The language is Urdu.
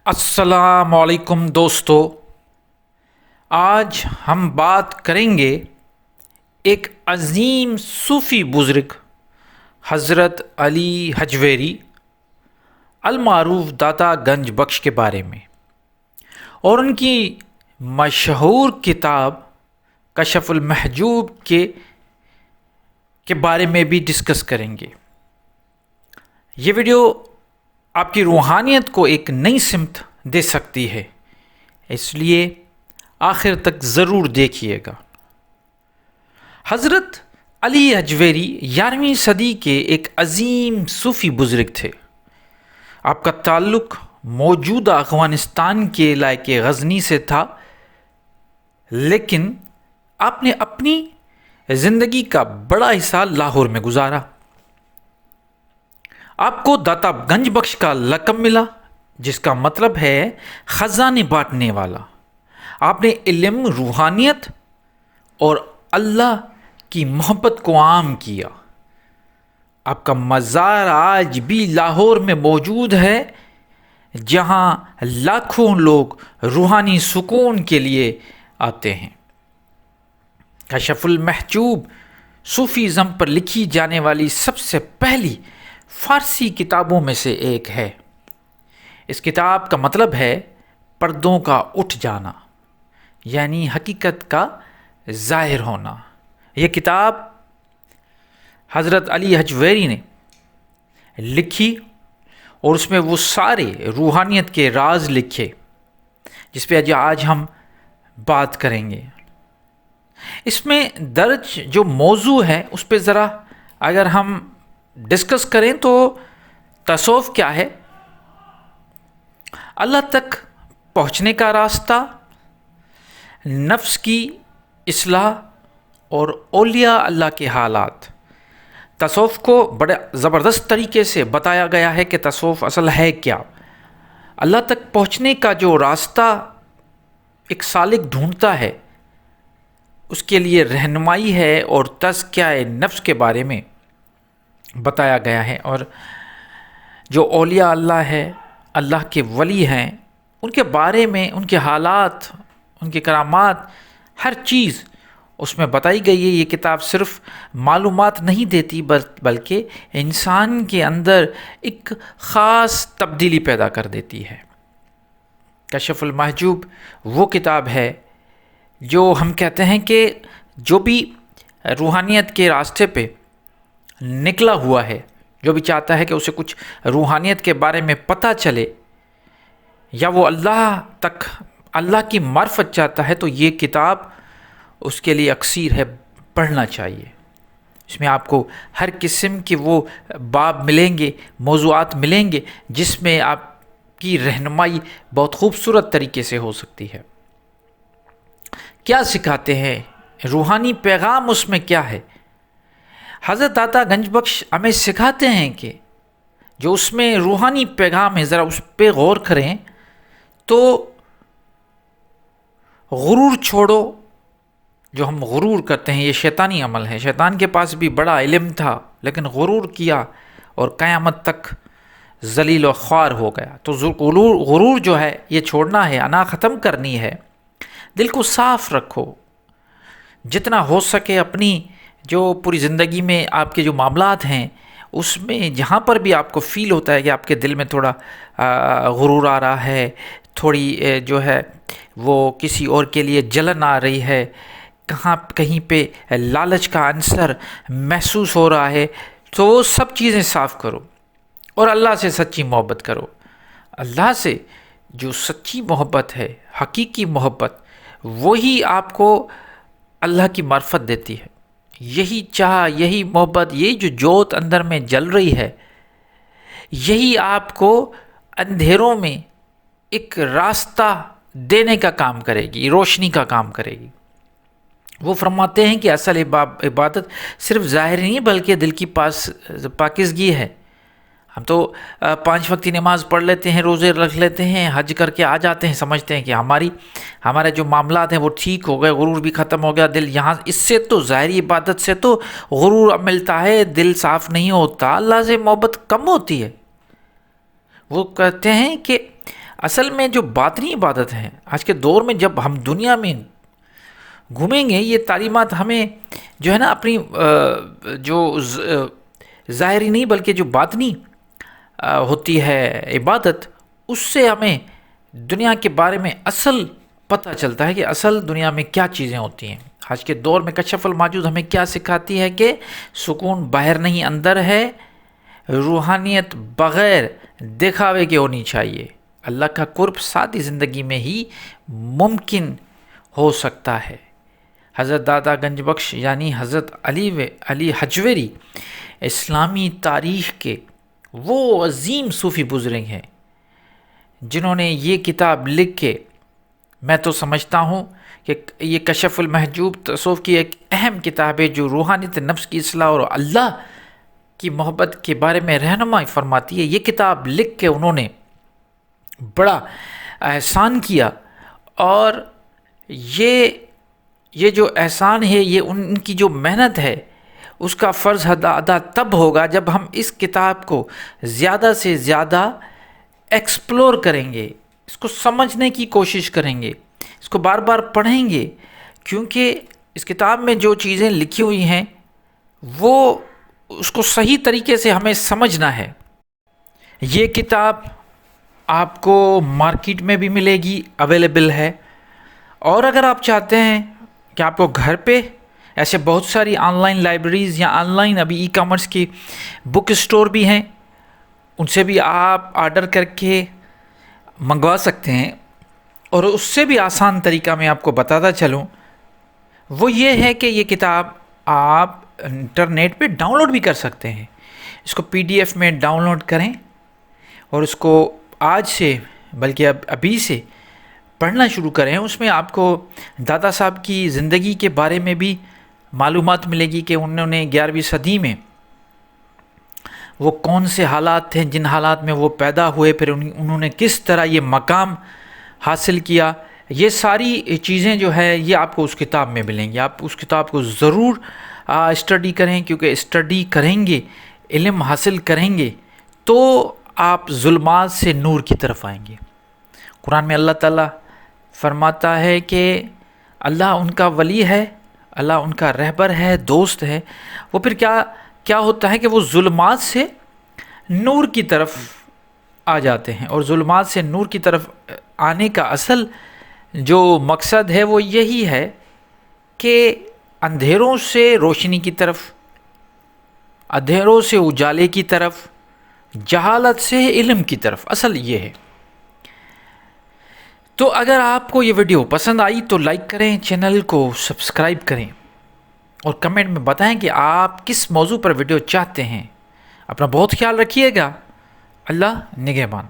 السلام علیکم دوستو، آج ہم بات کریں گے ایک عظیم صوفی بزرگ حضرت علی حجویری المعروف داتا گنج بخش کے بارے میں، اور ان کی مشہور کتاب کشف المحجوب کے بارے میں بھی ڈسکس کریں گے۔ یہ ویڈیو آپ کی روحانیت کو ایک نئی سمت دے سکتی ہے، اس لیے آخر تک ضرور دیکھیے گا۔ حضرت علی حجویری 11ویں صدی کے ایک عظیم صوفی بزرگ تھے۔ آپ کا تعلق موجودہ افغانستان کے علاقے غزنی سے تھا، لیکن آپ نے اپنی زندگی کا بڑا حصہ لاہور میں گزارا۔ آپ کو داتا گنج بخش کا لقب ملا، جس کا مطلب ہے خزانے بانٹنے والا۔ آپ نے علم، روحانیت اور اللہ کی محبت کو عام کیا۔ آپ کا مزار آج بھی لاہور میں موجود ہے، جہاں لاکھوں لوگ روحانی سکون کے لیے آتے ہیں۔ کشف المحجوب صوفیزم پر لکھی جانے والی سب سے پہلی فارسی کتابوں میں سے ایک ہے۔ اس کتاب کا مطلب ہے پردوں کا اٹھ جانا، یعنی حقیقت کا ظاہر ہونا۔ یہ کتاب حضرت علی حجویری نے لکھی اور اس میں وہ سارے روحانیت کے راز لکھے جس پہ آج ہم بات کریں گے۔ اس میں درج جو موضوع ہے اس پہ ذرا اگر ہم ڈسکس کریں تو تصوف کیا ہے، اللہ تک پہنچنے کا راستہ، نفس کی اصلاح اور اولیاء اللہ کے حالات۔ تصوف کو بڑے زبردست طریقے سے بتایا گیا ہے کہ تصوف اصل ہے کیا، اللہ تک پہنچنے کا جو راستہ ایک سالک ڈھونڈتا ہے، اس کے لیے رہنمائی ہے اور تزکیہ نفس کے بارے میں بتایا گیا ہے، اور جو اولیاء اللہ ہے، اللہ کے ولی ہیں، ان کے بارے میں، ان کے حالات، ان کے کرامات، ہر چیز اس میں بتائی گئی ہے۔ یہ کتاب صرف معلومات نہیں دیتی بلکہ انسان کے اندر ایک خاص تبدیلی پیدا کر دیتی ہے۔ کشف المحجوب وہ کتاب ہے جو ہم کہتے ہیں کہ جو بھی روحانیت کے راستے پہ نکلا ہوا ہے، جو بھی چاہتا ہے کہ اسے کچھ روحانیت کے بارے میں پتہ چلے، یا وہ اللہ تک، اللہ کی معرفت چاہتا ہے، تو یہ کتاب اس کے لیے اکسیر ہے، پڑھنا چاہیے۔ اس میں آپ کو ہر قسم کے وہ باب ملیں گے، موضوعات ملیں گے، جس میں آپ کی رہنمائی بہت خوبصورت طریقے سے ہو سکتی ہے۔ کیا سکھاتے ہیں، روحانی پیغام اس میں کیا ہے؟ حضرت داتا گنج بخش ہمیں سکھاتے ہیں کہ جو اس میں روحانی پیغام ہے، ذرا اس پہ غور کریں تو غرور چھوڑو۔ جو ہم غرور کرتے ہیں، یہ شیطانی عمل ہے۔ شیطان کے پاس بھی بڑا علم تھا، لیکن غرور کیا اور قیامت تک ذلیل و خوار ہو گیا۔ تو غرور جو ہے یہ چھوڑنا ہے، انا ختم کرنی ہے۔ دل کو صاف رکھو، جتنا ہو سکے اپنی جو پوری زندگی میں آپ کے جو معاملات ہیں، اس میں جہاں پر بھی آپ کو فیل ہوتا ہے کہ آپ کے دل میں تھوڑا غرور آ رہا ہے، تھوڑی جو ہے وہ کسی اور کے لیے جلن آ رہی ہے، کہیں پہ لالچ کا عنصر محسوس ہو رہا ہے، تو وہ سب چیزیں صاف کرو اور اللہ سے سچی محبت کرو۔ اللہ سے جو سچی محبت ہے، حقیقی محبت، وہی آپ کو اللہ کی معرفت دیتی ہے۔ یہی چاہ، یہی محبت، یہی جو جوت اندر میں جل رہی ہے، یہی آپ کو اندھیروں میں ایک راستہ دینے کا کام کرے گی، روشنی کا کام کرے گی۔ وہ فرماتے ہیں کہ اصل عبادت صرف ظاہر نہیں بلکہ دل کی پاکیزگی ہے۔ ہم تو 5 وقت کی نماز پڑھ لیتے ہیں، روزے رکھ لیتے ہیں، حج کر کے آ جاتے ہیں، سمجھتے ہیں کہ ہمارے جو معاملات ہیں وہ ٹھیک ہو گئے، غرور بھی ختم ہو گیا، دل یہاں اس سے تو ظاہری عبادت سے تو غرور ملتا ہے، دل صاف نہیں ہوتا، اللہ سے محبت کم ہوتی ہے۔ وہ کہتے ہیں کہ اصل میں جو باطنی عبادت ہے آج کے دور میں، جب ہم دنیا میں گھومیں گے، یہ تعلیمات ہمیں جو ہے نا اپنی جو ظاہری نہیں بلکہ جو باطنی ہوتی ہے عبادت، اس سے ہمیں دنیا کے بارے میں اصل پتہ چلتا ہے کہ اصل دنیا میں کیا چیزیں ہوتی ہیں۔ آج کے دور میں کشف الماجود ہمیں کیا سکھاتی ہے کہ سکون باہر نہیں اندر ہے، روحانیت بغیر دکھاوے کے ہونی چاہیے، اللہ کا قرب سادی زندگی میں ہی ممکن ہو سکتا ہے۔ حضرت دادا گنج بخش یعنی حضرت علی حجویری اسلامی تاریخ کے وہ عظیم صوفی بزرگ ہیں جنہوں نے یہ کتاب لکھ کے، میں تو سمجھتا ہوں کہ یہ کشف المحجوب تصوف کی ایک اہم کتاب ہے جو روحانیت نفس کی اصلاح اور اللہ کی محبت کے بارے میں رہنمائی فرماتی ہے۔ یہ کتاب لکھ کے انہوں نے بڑا احسان کیا، اور یہ جو احسان ہے، یہ ان کی جو محنت ہے، اس کا فرض ادا تب ہوگا جب ہم اس کتاب کو زیادہ سے زیادہ ایکسپلور کریں گے، اس کو سمجھنے کی کوشش کریں گے، اس کو بار بار پڑھیں گے، کیونکہ اس کتاب میں جو چیزیں لکھی ہوئی ہیں وہ اس کو صحیح طریقے سے ہمیں سمجھنا ہے۔ یہ کتاب آپ کو مارکیٹ میں بھی ملے گی، اویلیبل ہے، اور اگر آپ چاہتے ہیں کہ آپ کو گھر پہ ایسے بہت ساری آن لائن لائبریریز یا آن لائن ابھی ای کامرس کی بک اسٹور بھی ہیں، ان سے بھی آپ آرڈر کر کے منگوا سکتے ہیں۔ اور اس سے بھی آسان طریقہ میں آپ کو بتاتا چلوں، وہ یہ ہے کہ یہ کتاب آپ انٹرنیٹ پہ ڈاؤن لوڈ بھی کر سکتے ہیں۔ اس کو PDF میں ڈاؤن لوڈ کریں اور اس کو آج سے بلکہ ابھی سے پڑھنا شروع کریں۔ اس میں آپ کو دادا صاحب کی زندگی کے بارے میں بھی معلومات ملے گی کہ انہوں نے 11ویں صدی میں وہ کون سے حالات تھے، جن حالات میں وہ پیدا ہوئے، پھر انہوں نے کس طرح یہ مقام حاصل کیا۔ یہ ساری چیزیں جو ہے یہ آپ کو اس کتاب میں ملیں گی۔ آپ اس کتاب کو ضرور اسٹڈی کریں، کیونکہ اسٹڈی کریں گے، علم حاصل کریں گے تو آپ ظلمات سے نور کی طرف آئیں گے۔ قرآن میں اللہ تعالیٰ فرماتا ہے کہ اللہ ان کا ولی ہے، اللہ ان کا رہبر ہے، دوست ہے۔ وہ پھر کیا ہوتا ہے کہ وہ ظلمات سے نور کی طرف آ جاتے ہیں، اور ظلمات سے نور کی طرف آنے کا اصل جو مقصد ہے وہ یہی ہے کہ اندھیروں سے روشنی کی طرف، اندھیروں سے اجالے کی طرف، جہالت سے علم کی طرف، اصل یہ ہے۔ تو اگر آپ کو یہ ویڈیو پسند آئی تو لائک کریں، چینل کو سبسکرائب کریں، اور کمنٹ میں بتائیں کہ آپ کس موضوع پر ویڈیو چاہتے ہیں۔ اپنا بہت خیال رکھیے گا۔ اللہ نگہبان۔